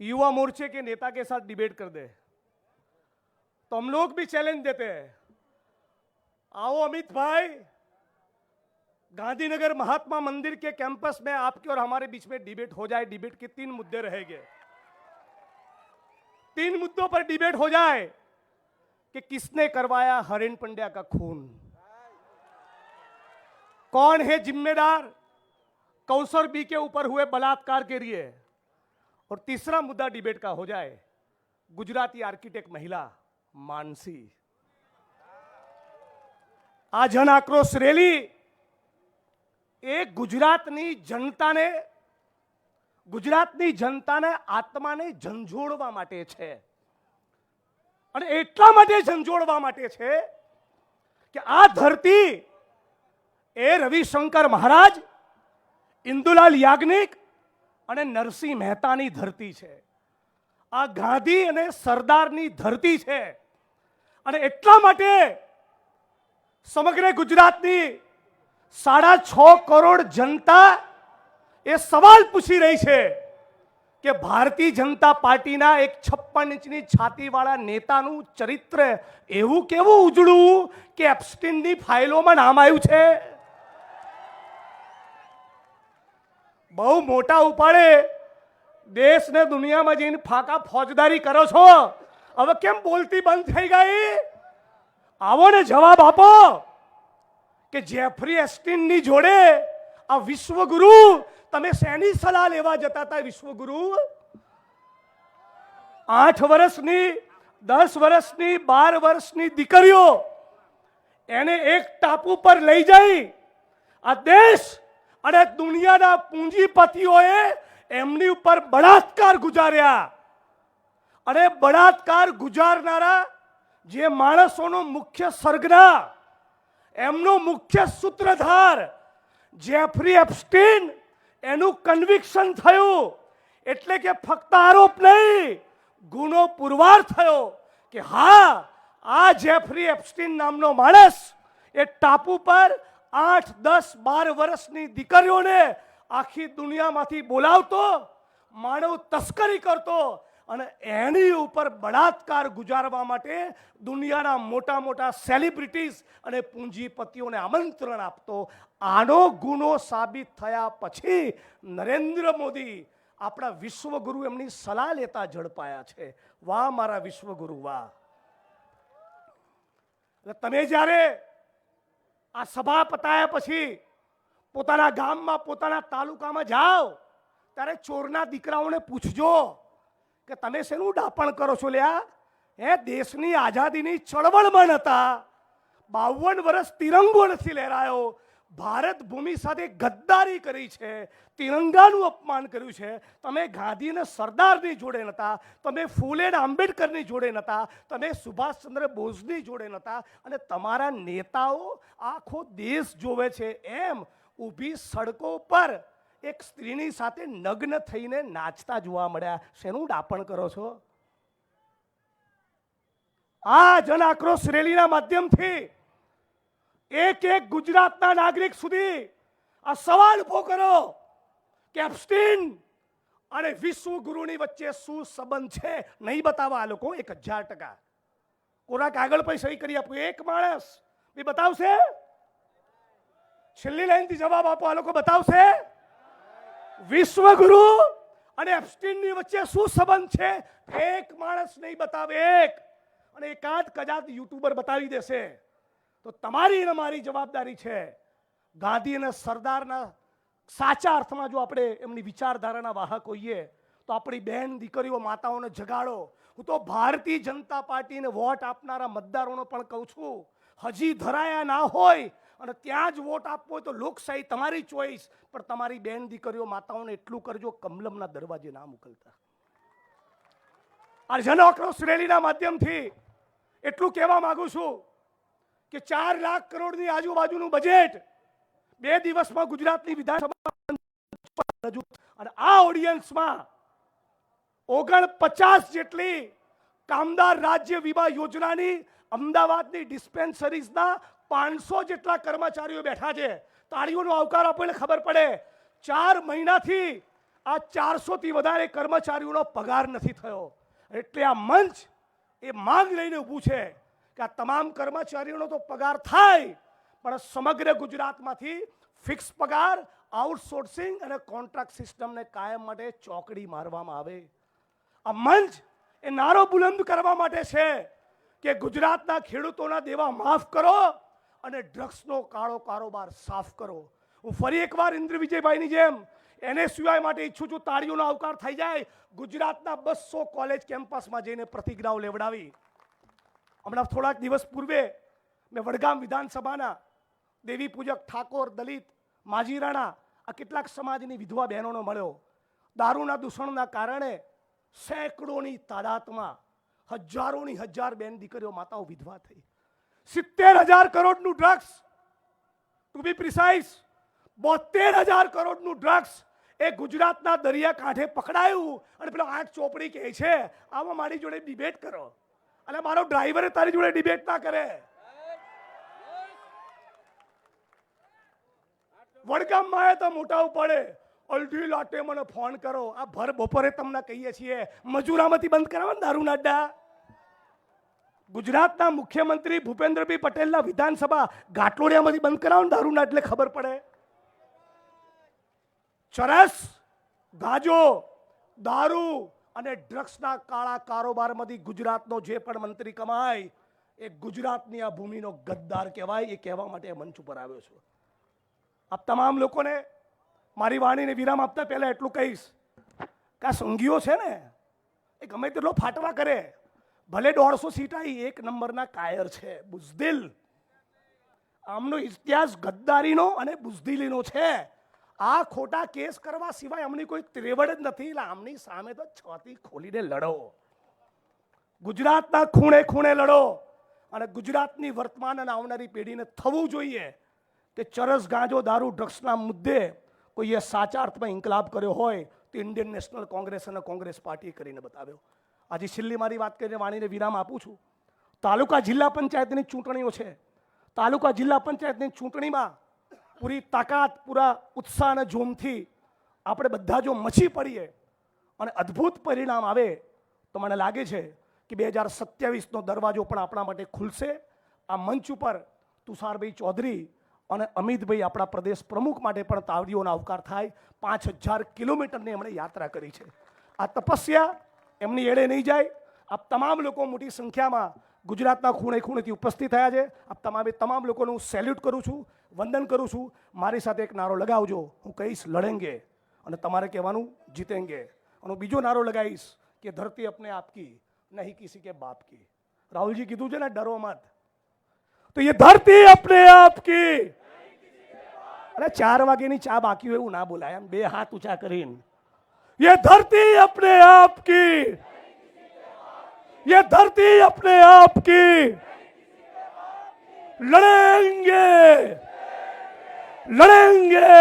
युवा मोर्चे के नेता के साथ डिबेट कर दे तो हम लोग भी चैलेंज देते हैं। आओ अमित भाई, गांधीनगर महात्मा मंदिर के कैंपस में आपके और हमारे बीच में डिबेट हो जाए। डिबेट के 3 मुद्दे रहेंगे, 3 मुद्दों पर डिबेट हो जाए कि किसने करवाया हरेन पंड्या का खून, कौन है जिम्मेदार कौसर बी के ऊपर हुए बलात्कार के लिए, और तीसरा मुद्दा डिबेट का हो जाए गुजराती आर्किटेक्ट महिला मानसी। આ જન આક્રોશ રેલી એ ગુજરાતની જનતાને આત્માને ઝંઝોળવા માટે છે, અને એટલા માટે ઝંઝોળવા માટે છે કે આ ધરતી એ રવિશંકર મહારાજ, ઇન્દુલાલ યાજ્ઞિક અને નરસિંહ મહેતાની ધરતી છે। આ ગાંધી અને સરદારની ધરતી છે, અને એટલા માટે સમગ્ર ગુજરાતની 6.5 કરોડ જનતા એ સવાલ પૂછી રહી છે કે ભારતીય જનતા પાર્ટીના એક 56 ઇંચની છાતીવાળા નેતાનું ચરિત્ર એવું કેવું ઉજળું કે એપ્સ્ટીનની ફાઇલોમાં નામ આવ્યું છે। બહુ મોટા ઉપાડે દેશને દુનિયામાં જઈને ફાકા ફોજદારી કરો છો, હવે કેમ બોલતી બંધ થઈ ગઈ? આવો ને જવાબ આપો કે જેફરી એસ્ટીનની જોડે આ વિશ્વગુરુ, તમે શેની સલાહ લેવા જતા હતા? વિશ્વગુરુ 8 વર્ષની, 10 વર્ષની, 12 વર્ષની દીકરીઓ એને એક ટાપુ પર લઈ જઈ આ દેશ અને દુનિયાના પૂંજીપતિઓએ એમની ઉપર બળાત્કાર ગુજાર્યા, અને બળાત્કાર ગુજારનારા જે માણસોનો મુખ્ય સરગના, એમનો મુખ્ય સૂત્રધાર જેફરી એપ્સ્ટીન, એનું કન્વિક્શન થયું, એટલે કે ફક્ત આરોપ નહીં, ગુનો પુરવાર થયો કે હા, આ જેફરી એપ્સ્ટીન નામનો માણસ એ ટાપુ પર 8, 10, 12 વર્ષની દીકરીઓને આખી દુનિયામાંથી બોલાવતો, માનવ તસ્કરી કરતો, અને એની ઉપર બળાત્કાર ગુજારવા માટે દુનિયાના મોટા મોટા સેલિબ્રિટીઝ અને પૂંજીપતિઓને આમંત્રણ આપતો। આનો ગુનો સાબિત થયા પછી નરેન્દ્ર મોદી, આપણા વિશ્વગુરુ, એમની સલાહ લેતા ઝડપાયા છે। વાહ મારા વિશ્વગુરુ, વાહ! તમે જ્યારે આ સભા પતાયા પછી પોતાના ગામમાં, પોતાના તાલુકામાં જાઓ ત્યારે ચોરના દીકરાઓને પૂછજો કે તમે શેનું ડાપણ કરો છો લ્યા? દેશની આઝાદીની ચળવળમાં નતા, 52 વર્ષ તિરંગો નથી લહેરાયો, ભારત ભૂમિ સાથે ગદ્દારી કરી છે, તિરંગાનું અપમાન કર્યું છે, તમે ગાંધી અને સરદારની જોડે નતા, તમે ફૂલે અને આંબેડકરની જોડે નતા, તમે સુભાષચંદ્ર બોઝની જોડે નતા, અને તમારા નેતાઓ આખો દેશ જોવે છે એમ ઊભી સડકો પર એક સ્ત્રીની સાથે નગ્ન થઈને નાચતા જોવા મળ્યા। શેનું ડાપણ કરો છો? આ જન આક્રોશ રેલીના માધ્યમથી એક ગુજરાતના નાગરિક સુધી આ સવાલ ઉભો કરો કે એપ્સ્ટીન અને વિશ્વગુરુની વચ્ચે શું સંબંધ છે? નહીં બતાવવા આ લોકો 1000%। કોરા કાગળ પર સહી કરી આપું, એક માણસ બી બતાવશે? છેલ્લી લાઈનથી જવાબ આપો, આ લોકો બતાવશે? વિશ્વગુરુ અને એપ્સ્ટીનની વચ્ચે શું સંબંધ છે? એક માણસ નહીં બતાવે, એક, અને એકાદ કદાચ યુટ્યુબર બતાવી દેશે। તો તમારી અને મારી જવાબદારી છે ગાંધી અને સરદારના સાચા અર્થમાં જો આપણે એમની વિચારધારાના વાહક હોઈએ તો આપણી બહેન દીકરીઓ, માતાઓને જગાડો। હું તો ભારતીય જનતા પાર્ટીને વોટ આપનારા મતદારોને પણ કહું છું, હજી ધરાયા ના હોય અને ત્યાં જ વોટ આપવો હોય તો લોકશાહી તમારી ચોઈસ, પણ તમારી બહેન દીકરીઓ, માતાઓને એટલું કરજો, કમલમના દરવાજે ના મોકલતા। આ જન આક્રોશ રેલીના માધ્યમથી એટલું કહેવા માંગુ છું કે 4 લાખ કરોડની આજુબાજુનું બજેટ 2 દિવસમાં ગુજરાતની વિધાનસભા, અને આ ઓડિયન્સમાં 49 જેટલી કામદાર રાજ્ય વીમા યોજનાની અમદાવાદની ડિસ્પેન્સરીઝના 500 જેટલા કર્મચારીઓ બેઠા છે। તાળીઓનો આવકાર આપો એટલે ખબર પડે। 4 મહિનાથી આ 400 થી વધારે કર્મચારીઓનો પગાર નથી થયો. એટલે આ મંચ એ માંગ લઈને ઊભું છે કે આ તમામ કર્મચારીઓનો તો પગાર થાય, પણ સમગ્ર ગુજરાતમાંથી ફિક્સ પગાર, આઉટસોર્સિંગ અને કોન્ટ્રાક્ટ સિસ્ટમને કાયમ માટે ચોકડી મારવામાં આવે. આ મંચ એ નારો બુલંદ કરવા માટે છે કે ગુજરાતના ખેડૂતોના દેવા માફ કરો અને ડ્રગ્સનો કાળો કારોબાર સાફ કરો. હું ફરી એકવાર ઇન્દ્ર વિજયભાઈની જેમ NSUI માટે ઈચ્છું છું તાળીઓનો આવકાર થઈ જાય. ગુજરાતના 200 કોલેજ કેમ્પસમાં જઈને પ્રતિજ્ઞાઓ લેવડાવી. હમણાં થોડાક દિવસ પૂર્વે મેં વડગામ વિધાનસભાના દેવી પૂજક ઠાકોર, દલિત, માજીરાણા આ કેટલાક સમાજની વિધવા બહેનોનો મળ્યો. દારૂના દૂષણના કારણે સેંકડોની તાદાદમાં હજારોની હજાર બેન દીકરીઓ, માતાઓ વિધવા થઈ. 70,000 કરોડનું ડ્રગ્સ, ટુ બી પ્રિસાઇઝ 72,000 કરોડનું ડ્રગ્સ એ ગુજરાતના દરિયા કાંઠે પકડાયું. અને પેલો 8 ચોપડી કહે છે આમાં મારી જોડે ડિબેટ કરો. અને મારો ડ્રાઈવરે તારી જોડે ડિબેટ ના કરે. વડગામમાં આવ્યા તો મોટા પડે અડધી લાટે મને ફોન કરો. આ ભર બપોરે તમને કહીએ છીએ મજૂરામાંથી બંધ કરાવો દારૂના અડ્ડા. ગુજરાતના મુખ્યમંત્રી ભૂપેન્દ્રભાઈ પટેલના વિધાનસભા ઘાટલોડિયામાંથી બંધ કરાવો દારૂના, એટલે ખબર પડે. ચરસ, ગાંજો, દારૂ અને ડ્રગ્સના કાળા કારોબારમાંથી ગુજરાતનો જે પણ મંત્રી કમાય એ ગુજરાતની આ ભૂમિનો ગદ્દાર કહેવાય. એ કહેવા માટે મંચ ઉપર આવ્યો છું. આપ તમામ લોકોને મારી વાણીને વિરામ આપતા પહેલા એટલું કહીશ કે આ સંઘીઓ છે ને એ ગમે તેટલો ફાટવા કરે, ભલે 150 સીટ આવી, 1 નંબરના કાયર છે, બુઝદિલ. આમનો ઇતિહાસ ગદ્દારીનો અને બુઝદિલીનો છે. આ ખોટા કેસ કરવા સિવાય અમની કોઈ ત્રેવડ જ નથી. એટલે આમની સામે તો છાતી ખોલીને લડો, ગુજરાતના ખૂણે ખૂણે લડો. અને ગુજરાતની વર્તમાન અને આવનારી પેઢીને થવું જોઈએ કે ચરસ, ગાંજો, દારૂ, ડ્રગ્સના મુદ્દે કોઈએ સાચા અર્થમાં ઇન્કલાબ કર્યો હોય તો ઇન્ડિયન નેશનલ કોંગ્રેસ અને કોંગ્રેસ પાર્ટીએ કરીને બતાવ્યો. આજે છેલ્લી મારી વાત કરીને વાણીને વિરામ આપું છું. તાલુકા જિલ્લા પંચાયતની ચૂંટણીઓ છે. તાલુકા જિલ્લા પંચાયતની ચૂંટણીમાં પૂરી તાકાત, પૂરા ઉત્સાહ અને જોમથી આપણે બધા જો મચી પડીએ અને અદ્ભુત પરિણામ આવે તો મને લાગે છે કે 2027નો દરવાજો પણ આપણા માટે ખુલશે. આ મંચ ઉપર તુષારભાઈ ચૌધરી અને અમિતભાઈ આપણા પ્રદેશ પ્રમુખ માટે પણ તાળીઓનો આવકાર થાય. 5000 કિલોમીટરની એમણે યાત્રા કરી છે. આ તપસ્યા એમની એડે નહીં જાય. આપ તમામ લોકો મોટી સંખ્યામાં ગુજરાતના ખૂણે ખૂણેથી ઉપસ્થિત થયા છે. આપ તમામ લોકોને હું સેલ્યુટ કરું છું, વંદન કરું છું. મારી સાથે એક નારો લગાવજો, હું કહીશ લડેંગે, અને તમારે કહેવાનું જીતેંગે. અને બીજો નારો લગાવીશ કે ધરતી અપને આપ કી નહીં કિસી કે બાપ કી. રાહુલજી કીધું છે ને ડરો મત, તો ये धरती अपने आप की. अरे 4 વાગ્યાની ચા બાકી હોય એવું ના બોલાય. એમ 2 હાથ ઊંચા કરીને ये धरती अपने आप की, ये धरती अपने आप की, लड़ेंगे लड़ेंगे